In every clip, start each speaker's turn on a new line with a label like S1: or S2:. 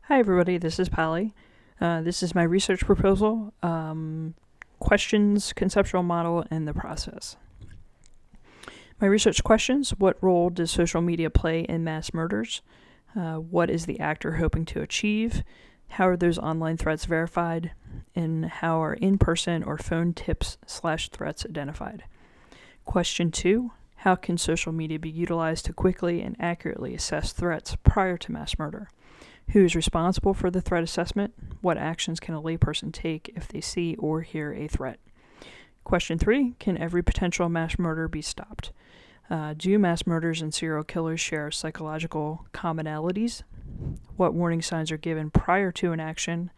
S1: Hi everybody, this is Polly. This is my research proposal, questions, conceptual model, and the process. My research questions: what role does social media play in mass murders? What is the actor hoping to achieve? How are those online threats verified? And how are in-person or phone tips/threats identified? Question 2, how can social media be utilized to quickly and accurately assess threats prior to mass murder? Who is responsible for the threat assessment? What actions can a layperson take if they see or hear a threat? Question 3, can every potential mass murder be stopped? Do mass murders and serial killers share psychological commonalities? What warning signs are given prior to an action?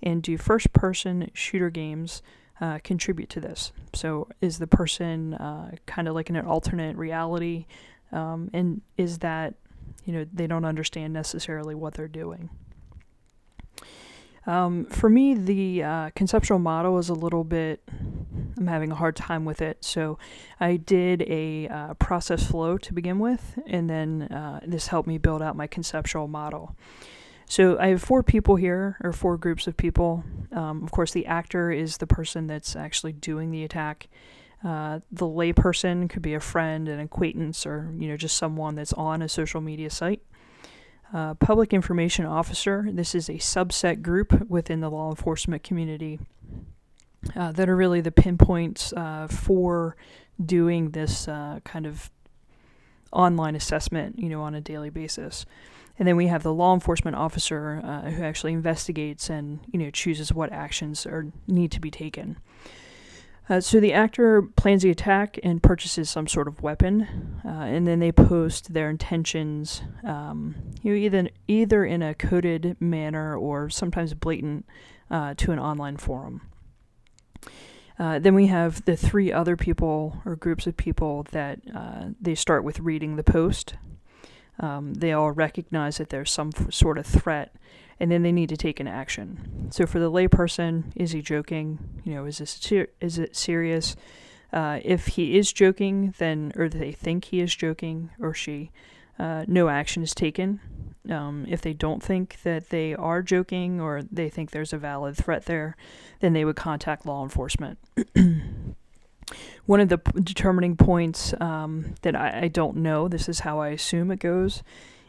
S1: And do first-person shooter games contribute to this? So is the person kind of like in an alternate reality? And is that they don't understand necessarily what they're doing. For me, the conceptual model is a little bit, I'm having a hard time with it. So I did a process flow to begin with, and then this helped me build out my conceptual model. So I have 4 people here, or 4 groups of people. Of course, the actor is the person that's actually doing the attack. The layperson could be a friend, an acquaintance, or just someone that's on a social media site. Public information officer, this is a subset group within the law enforcement community that are really the pinpoints for doing this kind of online assessment, on a daily basis. And then we have the law enforcement officer who actually investigates and chooses what actions need to be taken. So the actor plans the attack and purchases some sort of weapon, and then they post their intentions, either in a coded manner or sometimes blatant to an online forum. Then we have the 3 other people or groups of people that they start with reading the post. They all recognize that there's some sort of threat, and then they need to take an action. So for the layperson, is he joking? Is it serious? If he is joking, or they think he is joking, or she, no action is taken. If they don't think that they are joking, or they think there's a valid threat there, then they would contact law enforcement. One of the determining points that I don't know, this is how I assume it goes,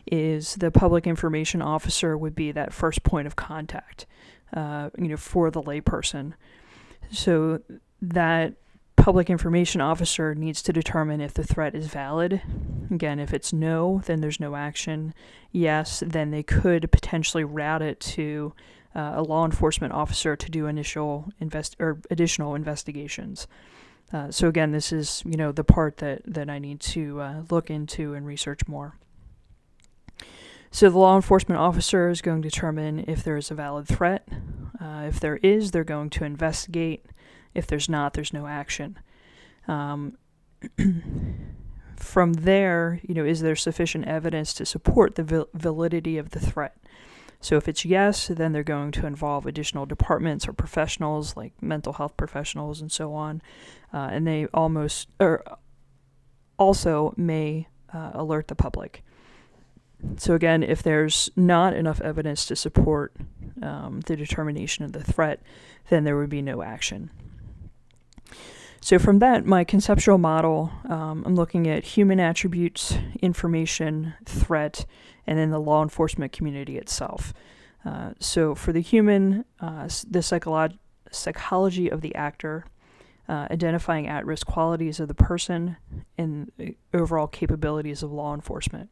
S1: is the public information officer would be that first point of contact, for the layperson. So that public information officer needs to determine if the threat is valid. Again, if it's no, then there's no action. Yes, then they could potentially route it to a law enforcement officer to do additional investigations. So again, this is the part that I need to look into and research more. So the law enforcement officer is going to determine if there is a valid threat. If there is, they're going to investigate. If there's not, there's no action. From there, is there sufficient evidence to support the validity of the threat? So if it's yes, then they're going to involve additional departments or professionals like mental health professionals and so on. And they also may alert the public. So again, if there's not enough evidence to support the determination of the threat, then there would be no action. So from that, my conceptual model, I'm looking at human attributes, information, threat, and then the law enforcement community itself. So for the human, the psychology of the actor, identifying at-risk qualities of the person, and the overall capabilities of law enforcement.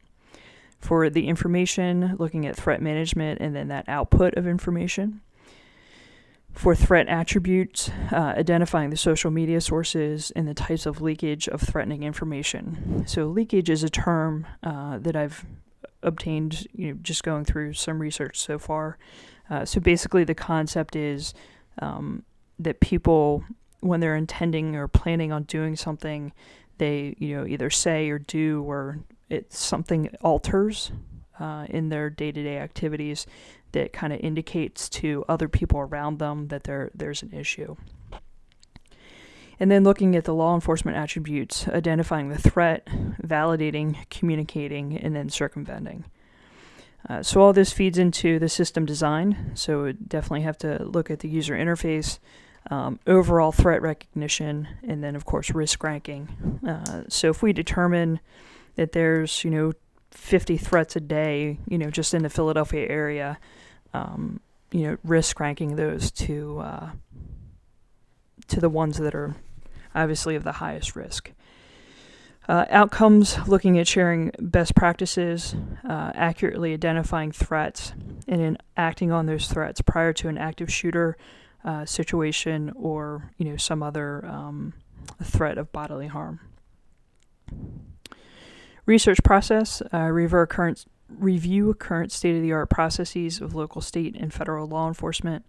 S1: For the information, looking at threat management and then that output of information. For threat attributes, identifying the social media sources and the types of leakage of threatening information. So leakage is a term that I've obtained, just going through some research so far. So basically the concept is that people, when they're intending or planning on doing something, they either say or do, or something alters in their day-to-day activities that kind of indicates to other people around them that there's an issue. And then looking at the law enforcement attributes, identifying the threat, validating, communicating, and then circumventing. So all this feeds into the system design. So we definitely have to look at the user interface, overall threat recognition, and then of course risk ranking. So if we determine that there's 50 threats a day, just in the Philadelphia area, risk ranking those to the ones that are obviously of the highest risk. Outcomes, looking at sharing best practices, accurately identifying threats, and then acting on those threats prior to an active shooter situation or some other threat of bodily harm. Research process, review current state-of-the-art processes of local, state, and federal law enforcement.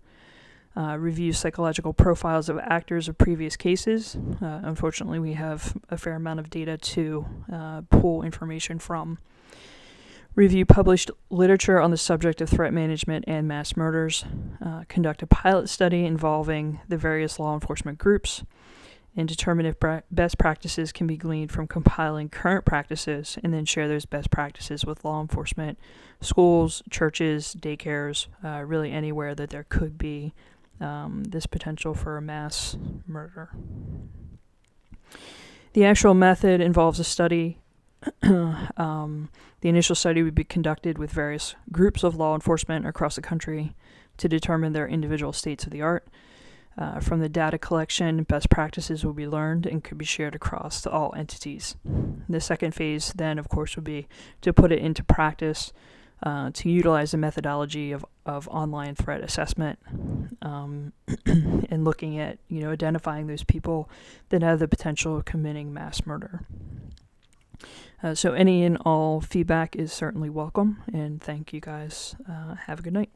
S1: Review psychological profiles of actors of previous cases. Unfortunately, we have a fair amount of data to pull information from. Review published literature on the subject of threat management and mass murders. Conduct a pilot study involving the various law enforcement groups, and determine if best practices can be gleaned from compiling current practices, and then share those best practices with law enforcement, schools, churches, daycares, really anywhere that there could be this potential for a mass murder. The actual method involves a study. The initial study would be conducted with various groups of law enforcement across the country to determine their individual states of the art. From the data collection, best practices will be learned and could be shared across all entities. The second phase then, of course, would be to put it into practice, to utilize the methodology of online threat assessment, and looking at identifying those people that have the potential of committing mass murder. So any and all feedback is certainly welcome, and thank you guys. Have a good night.